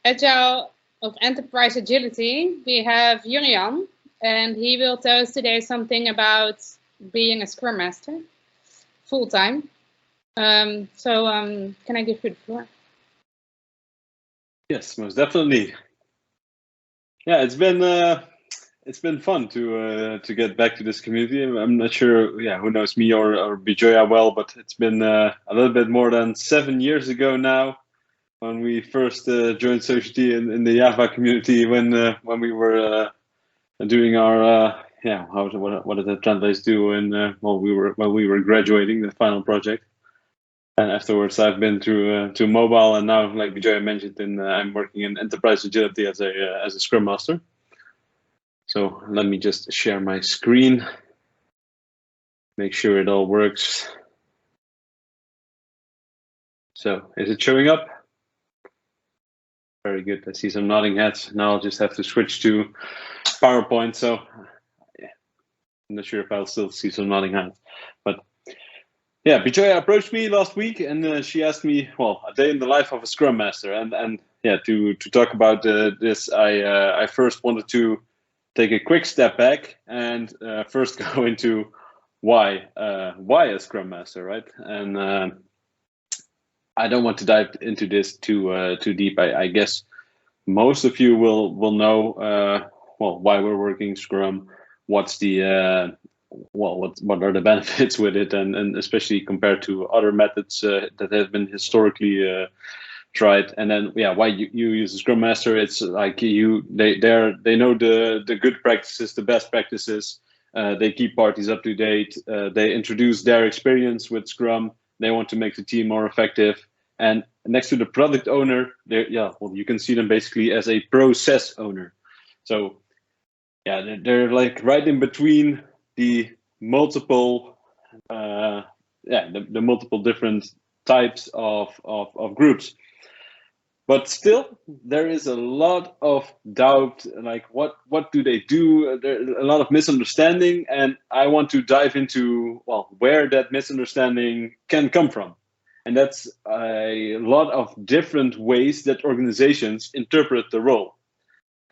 Agile of Enterprise Agility, we have Jurian, and he will tell us today something about being a Scrum Master full-time. Can I give you the floor? Yes, most definitely. Yeah, it's been fun to get back to this community. I'm not sure, who knows me or Bijoya well, but it's been a little bit more than 7 years ago now when we first joined Society in the Java community when we were doing our what did the translates do while we were graduating the final project. And afterwards, I've been to mobile, and now, like Bijoya mentioned, I'm working in Enterprise Agility as a Scrum Master. So let me just share my screen, make sure it all works. So is it showing up? Very good. I see some nodding heads. Now I'll just have to switch to PowerPoint. So I'm not sure if I'll still see some nodding heads, but yeah, Bijoya approached me last week, and she asked me, well, a day in the life of a Scrum Master, and to talk about this, I first wanted to take a quick step back and first go into why a Scrum Master, right? And I don't want to dive into this too deep. I guess most of you will know why we're working Scrum, what's the what are the benefits with it, and especially compared to other methods that have been historically tried. And then why you use a Scrum Master. It's like they know the good practices, the best practices. They keep parties up to date. They introduce their experience with Scrum. They want to make the team more effective. And next to the product owner, you can see them basically as a process owner. So they're like right in between the multiple the multiple different types of groups. But still, there is a lot of doubt, like what do they do? There's a lot of misunderstanding, and I want to dive into where that misunderstanding can come from. And that's a lot of different ways that organizations interpret the role.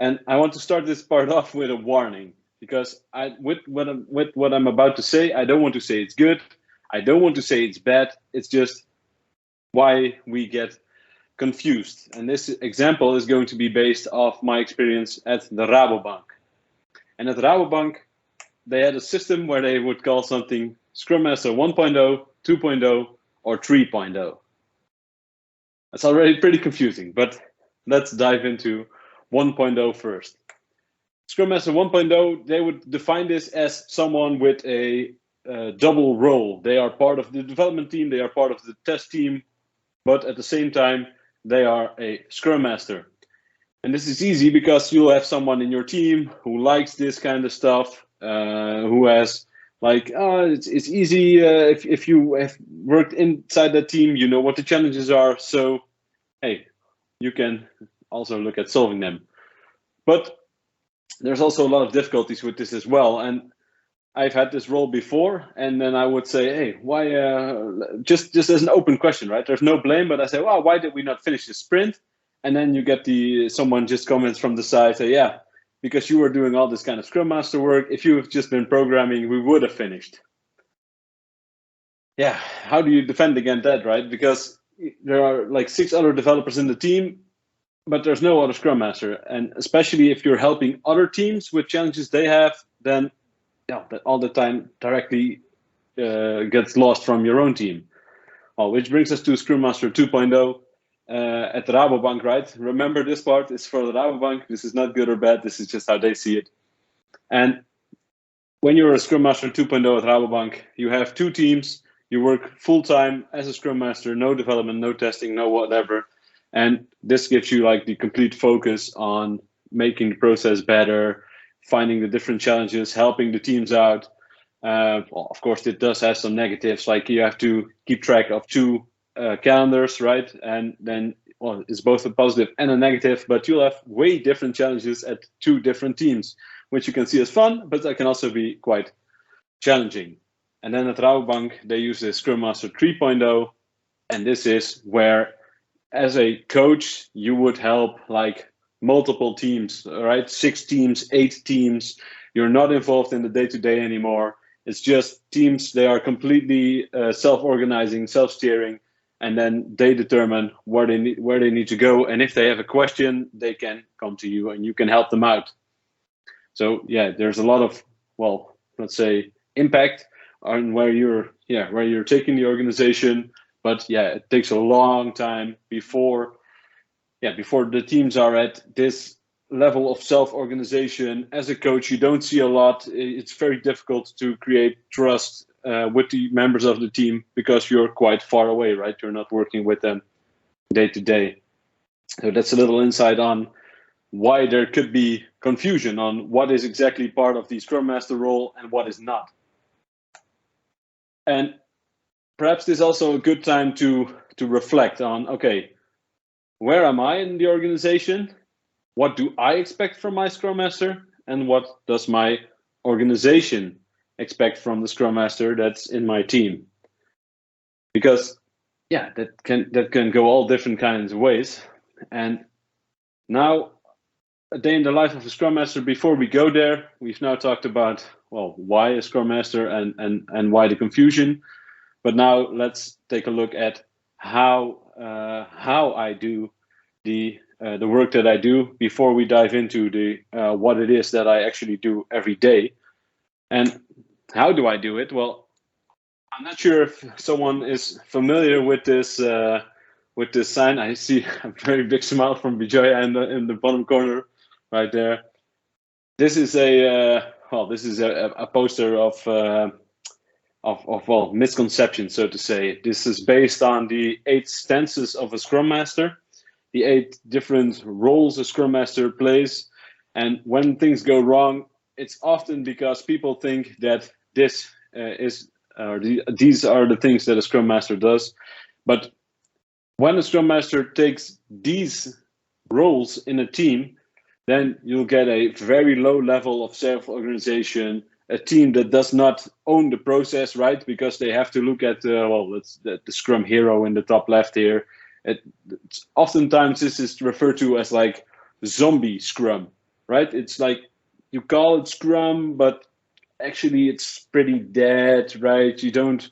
And I want to start this part off with a warning, because with what I'm about to say, I don't want to say it's good. I don't want to say it's bad. It's just why we get confused. And this example is going to be based off my experience at the Rabobank. And at the Rabobank, they had a system where they would call something Scrum Master 1.0, 2.0, or 3.0. That's already pretty confusing, but let's dive into 1.0 first. Scrum Master 1.0, they would define this as someone with a double role. They are part of the development team, they are part of the test team, but at the same time, they are a Scrum Master. And this is easy because you'll have someone in your team who likes this kind of stuff, who has it's easy if you have worked inside that team, you know what the challenges are. So, hey, you can also look at solving them. But there's also a lot of difficulties with this as well. And I've had this role before, and then I would say, hey, why, just as an open question, right? There's no blame, but I say, well, why did we not finish the sprint? And then you get someone just comments from the side, say, yeah, because you were doing all this kind of Scrum Master work. If you have just been programming, we would have finished. Yeah, how do you defend against that, right? Because there are like 6 other developers in the team, but there's no other Scrum Master. And especially if you're helping other teams with challenges they have, then that all the time directly gets lost from your own team. Well, which brings us to Scrum Master 2.0 at the Rabobank, right? Remember, this part is for the Rabobank. This is not good or bad. This is just how they see it. And when you're a Scrum Master 2.0 at Rabobank, you have 2 teams. You work full-time as a Scrum Master, no development, no testing, no whatever. And this gives you like the complete focus on making the process better, finding the different challenges, helping the teams out. Of course, it does have some negatives, like you have to keep track of 2 calendars, right? And then, it's both a positive and a negative, but you'll have way different challenges at 2 different teams, which you can see as fun, but that can also be quite challenging. And then at Rabobank, they use the Scrum Master 3.0, and this is where as a coach, you would help like multiple teams, right? 6 teams, 8 teams. You're not involved in the day-to-day anymore. It's just teams. They are completely self-organizing, self-steering, and then they determine where they need to go. And if they have a question, they can come to you, and you can help them out. So yeah, there's a lot of, well, let's say, impact on where you're taking the organization. But yeah, it takes a long time before the teams are at this level of self-organization. As a coach, you don't see a lot. It's very difficult to create trust with the members of the team because you're quite far away, right? You're not working with them day to day. So that's a little insight on why there could be confusion on what is exactly part of the Scrum Master role and what is not. And perhaps this is also a good time to reflect on, okay, where am I in the organization? What do I expect from my Scrum Master? And what does my organization expect from the Scrum Master that's in my team? Because yeah, that can go all different kinds of ways. And now, a day in the life of a Scrum Master. Before we go there, we've now talked about, well, why a Scrum Master and why the confusion. But now let's take a look at how I do the work that I do before we dive into the what it is that I actually do every day. And how do I do it? Well, I'm not sure if someone is familiar with this sign. I see a very big smile from Bijoya in the bottom corner right there. This is a poster of misconception, so to say. This is based on the 8 stances of a Scrum Master, the 8 different roles a Scrum Master plays. And when things go wrong, it's often because people think that these are the things that a Scrum Master does. But when a Scrum Master takes these roles in a team, then you'll get a very low level of self-organization, a team that does not own the process, right? Because they have to look at, the Scrum hero in the top left here. Oftentimes this is referred to as like zombie Scrum, right? It's like you call it Scrum, but actually it's pretty dead, right? You don't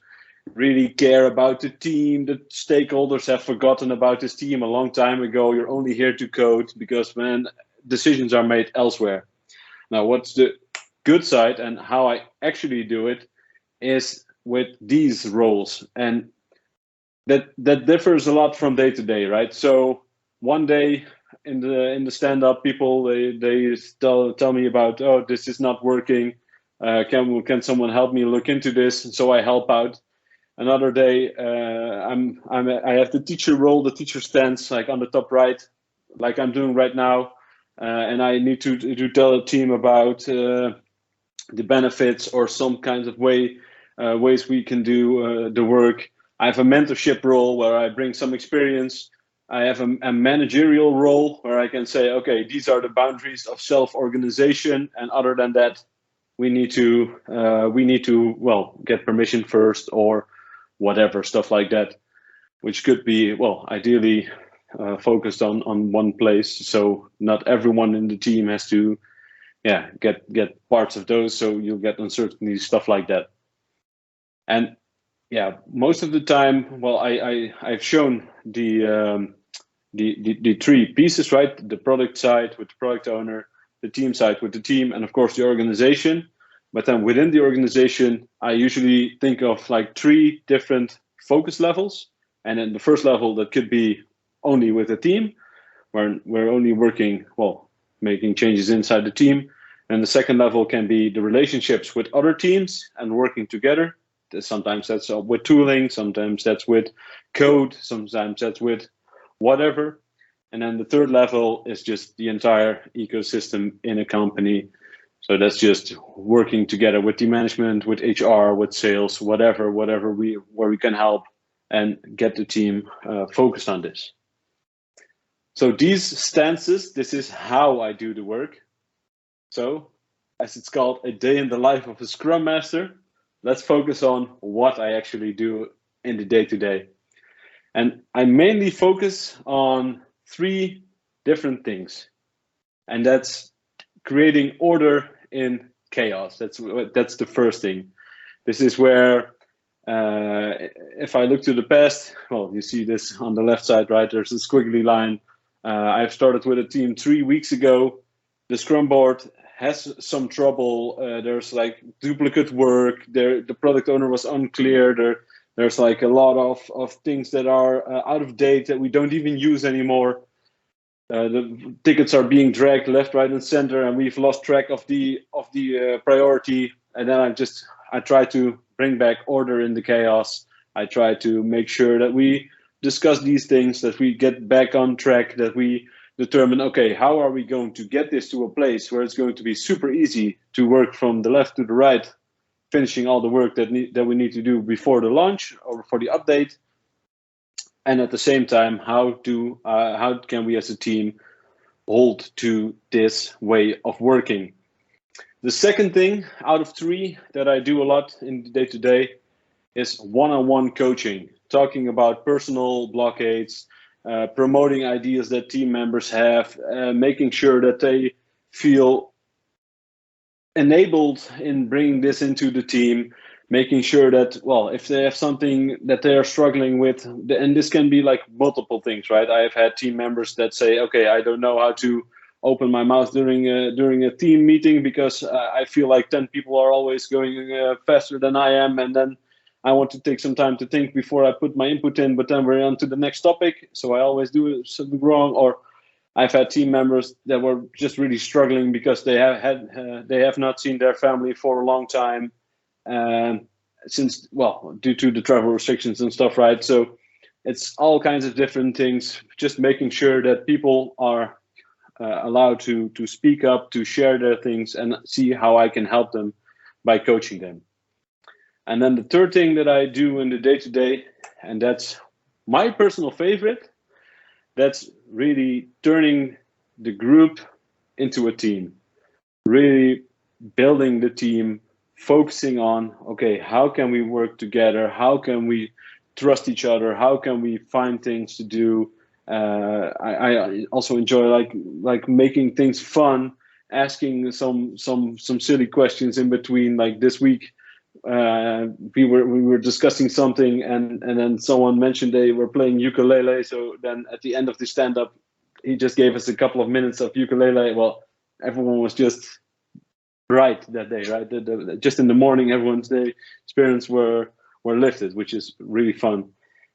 really care about the team. The stakeholders have forgotten about this team a long time ago. You're only here to code because, man, decisions are made elsewhere. Now, what's the good side and how I actually do it is with these roles, and that differs a lot from day to day, right? So one day in the stand-up, people they tell me about, oh, this is not working. Can someone help me look into this? And so I help out. Another day, I have the teacher role, the teacher stance, like on the top right, like I'm doing right now. And I need to tell a team about the benefits or some kinds of ways we can do the work. I have a mentorship role where I bring some experience. I have a managerial role where I can say, okay, these are the boundaries of self-organization, and other than that, we need to get permission first or whatever, stuff like that, which could be, well, ideally focused on one place, so not everyone in the team has to get parts of those, so you'll get uncertainty, stuff like that. And yeah, most of the time, well, I've shown the 3 pieces, right? The product side with the product owner, the team side with the team, and of course the organization. But then within the organization, I usually think of like 3 different focus levels. And then the first level, that could be only with a team, where we're only working, well, making changes inside the team. And the second level can be the relationships with other teams and working together. Sometimes that's with tooling, sometimes that's with code, sometimes that's with whatever. And then the third level is just the entire ecosystem in a company. So that's just working together with the management, with HR, with sales, whatever where we can help and get the team focused on this. So these stances, this is how I do the work. So, as it's called, a day in the life of a Scrum Master, let's focus on what I actually do in the day-to-day. And I mainly focus on 3 different things. And that's creating order in chaos. That's the first thing. This is where, if I look to the past, well, you see this on the left side, right? There's a squiggly line. I've started with a team 3 weeks ago. The Scrum board has some trouble. There's like duplicate work. The product owner was unclear. There's like a lot of things that are out of date that we don't even use anymore. The tickets are being dragged left, right, and center, and we've lost track of the priority. And then I try to bring back order in the chaos. I try to make sure that we discuss these things, that we get back on track, that we determine, okay, how are we going to get this to a place where it's going to be super easy to work from the left to the right, finishing all the work that we need to do before the launch or for the update. And at the same time, how can we as a team hold to this way of working? The second thing out of 3 that I do a lot in the day-to-day is one-on-one coaching, talking about personal blockades, promoting ideas that team members have, making sure that they feel enabled in bringing this into the team, making sure that, well, if they have something that they are struggling with, and this can be like multiple things, right? I have had team members that say, okay, I don't know how to open my mouth during a team meeting because I feel like 10 people are always going faster than I am, and then I want to take some time to think before I put my input in, but then we're on to the next topic, so I always do something wrong. Or I've had team members that were just really struggling because they have not seen their family for a long time, since, well, due to the travel restrictions and stuff, right? So it's all kinds of different things, just making sure that people are allowed to speak up, to share their things, and see how I can help them by coaching them. And then the third thing that I do in the day-to-day, and that's my personal favorite, that's really turning the group into a team, really building the team, focusing on, okay, how can we work together? How can we trust each other? How can we find things to do? I also enjoy like making things fun, asking some silly questions in between. Like this week, we were discussing something, and then someone mentioned they were playing ukulele. So then at the end of the stand-up, he just gave us a couple of minutes of ukulele. Well, everyone was just bright that day, right? Just in the morning, everyone's day spirits were lifted, which is really fun.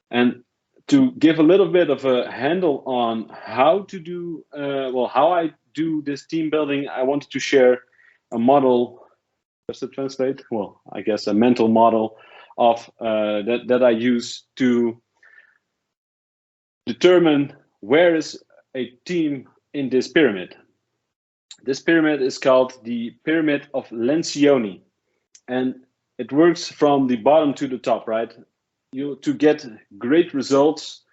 And to give a little bit of a handle on how to do, how I do this team building, I wanted to share a model. Does it translate? Well, I guess a mental model of that I use to determine where is a team in this pyramid. This pyramid is called the Pyramid of Lencioni, and it works from the bottom to the top, right? To get great results,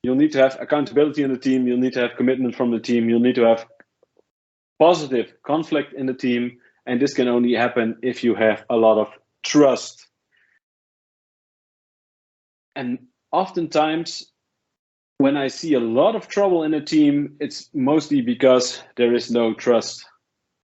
you'll need to have accountability in the team, you'll need to have commitment from the team, you'll need to have positive conflict in the team, and this can only happen if you have a lot of trust. And oftentimes, when I see a lot of trouble in a team, it's mostly because there is no trust.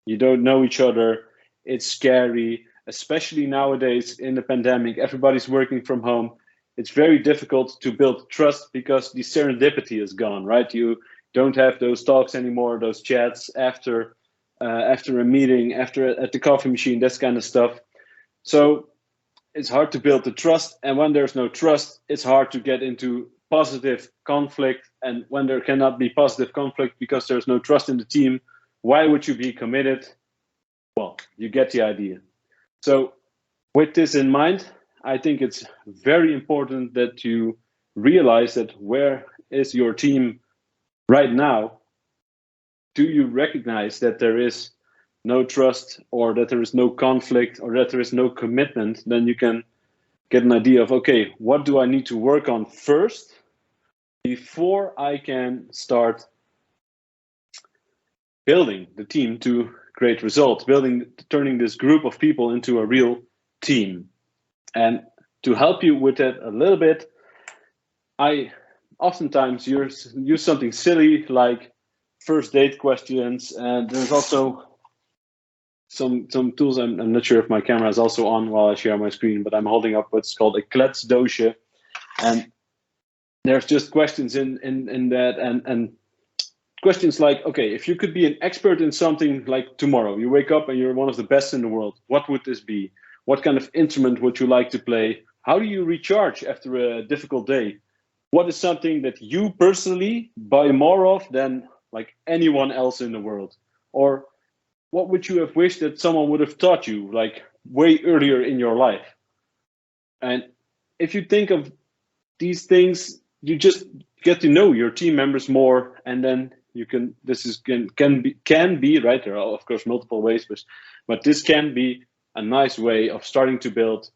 You don't know each other. It's scary, especially nowadays in the pandemic. Everybody's working from home. It's very difficult to build trust because the serendipity is gone, right? You don't have those talks anymore, those chats after a meeting, at the coffee machine, that kind of stuff. So it's hard to build the trust. And when there's no trust, it's hard to get into positive conflict. And when there cannot be positive conflict because there's no trust in the team, why would you be committed? Well, you get the idea. So with this in mind, I think it's very important that you realize that where is your team right now? Do you recognize that there is no trust, or that there is no conflict, or that there is no commitment? Then you can get an idea of, okay, what do I need to work on first before I can start building the team to great results, turning this group of people into a real team. And to help you with that a little bit, I oftentimes use something silly like first date questions, and there's also some tools. I'm not sure if my camera is also on while I share my screen, but I'm holding up what's called a kletsdoosje, and there's just questions in that, and questions like, okay, if you could be an expert in something, like tomorrow you wake up and you're one of the best in the world, what would this be? What kind of instrument would you like to play? How do you recharge after a difficult day? What is something that you personally buy more of than like anyone else in the world? Or what would you have wished that someone would have taught you like way earlier in your life? And if you think of these things, you just get to know your team members more, and then you can, this is can be right. There are of course multiple ways, but this can be a nice way of starting to build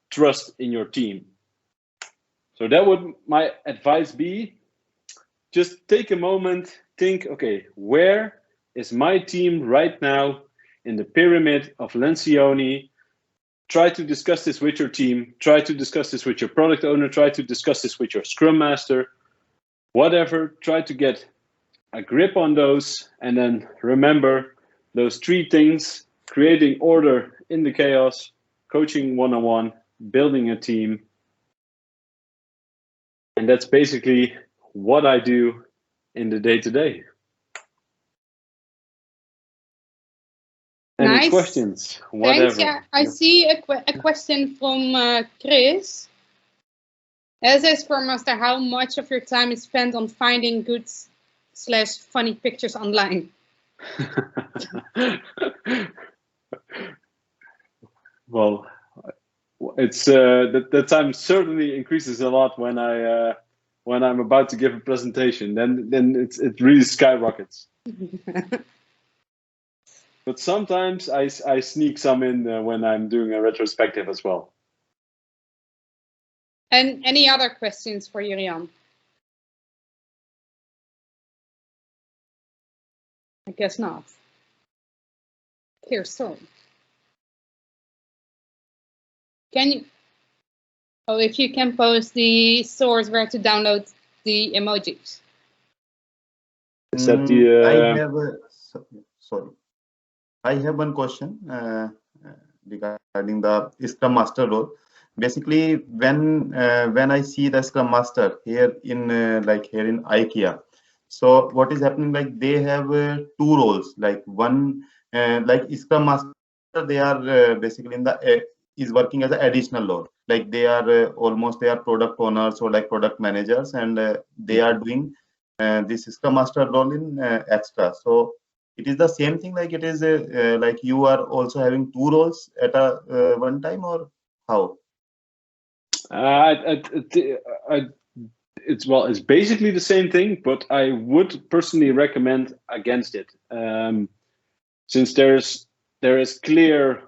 trust in your team. So that would my advice be. Just take a moment, think, okay, where is my team right now in the pyramid of Lencioni? Try to discuss this with your team, try to discuss this with your product owner, try to discuss this with your Scrum Master, whatever, try to get a grip on those, and then remember those three things: creating order in the chaos, coaching one-on-one, building a team. And that's basically what I do in the day-to-day. Any Nice. questions? Whatever. Thanks. Yeah, I see a question from Chris. As a Scrum Master, how much of your time is spent on finding good/funny pictures online? Well, it's the time certainly increases a lot when I'm about to give a presentation. Then it really skyrockets. But sometimes I sneak some in when I'm doing a retrospective as well. And any other questions for Jurian? I guess not. Clear story. Can you? Oh, if you can post the source where to download the emojis. Is that the? I have sorry. I have one question regarding the Scrum Master role. Basically, when I see the Scrum Master here in here in IKEA, so what is happening? Like they have two roles. Like one, like Scrum Master, they are basically in the is working as an additional role. Like they are almost they are product owners or like product managers, and they are doing this Scrum Master role in extra. So it is the same thing. Like it is like you are also having two roles at a one time, or how? It's basically the same thing, but I would personally recommend against it, since there is clear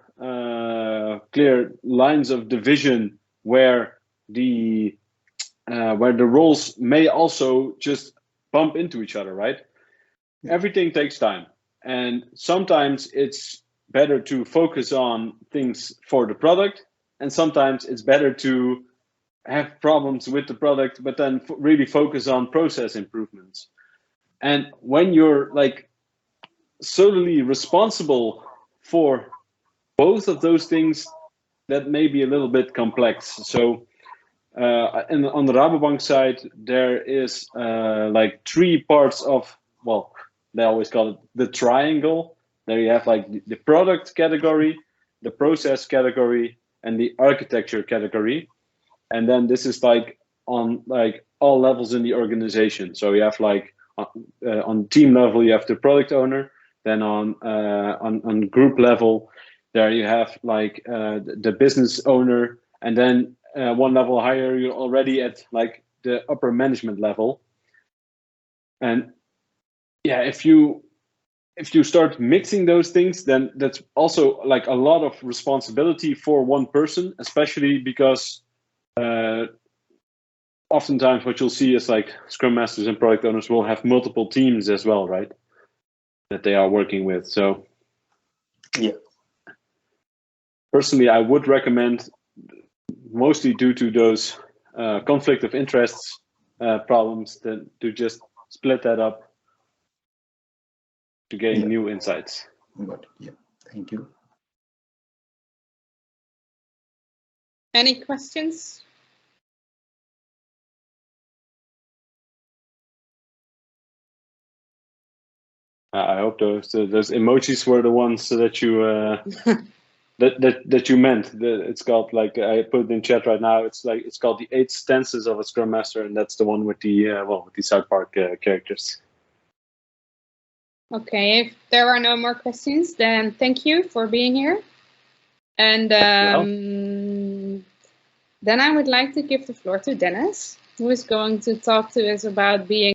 lines of division where the roles may also just bump into each other, right? Everything takes time, and sometimes it's better to focus on things for the product, and sometimes it's better to have problems with the product, but then really focus on process improvements. And when you're like solely responsible for both of those things, that may be a little bit complex. So and on the Rabobank side, there is like three parts of, well, they always call it the triangle. There you have like the product category, the process category, and the architecture category. And then this is like on like all levels in the organization. So you have like on team level, you have the product owner. Then on group level, there you have like the business owner, and then one level higher, you're already at like the upper management level. And yeah, if you start mixing those things, then that's also like a lot of responsibility for one person, especially because oftentimes what you'll see is like Scrum Masters and product owners will have multiple teams as well, right? That they are working with. So yeah, personally, I would recommend, mostly due to those conflict of interests, problems than to just split that up to gain new insights. Got it. Yeah. Thank you. Any questions? I hope those emojis were the ones that you that you meant. It's called, like, I put it in chat right now. It's called the 8 stances of a Scrum Master, and that's the one with the with the South Park characters. Okay, if there are no more questions, then thank you for being here. And then I would like to give the floor to Dennis, who is going to talk to us about being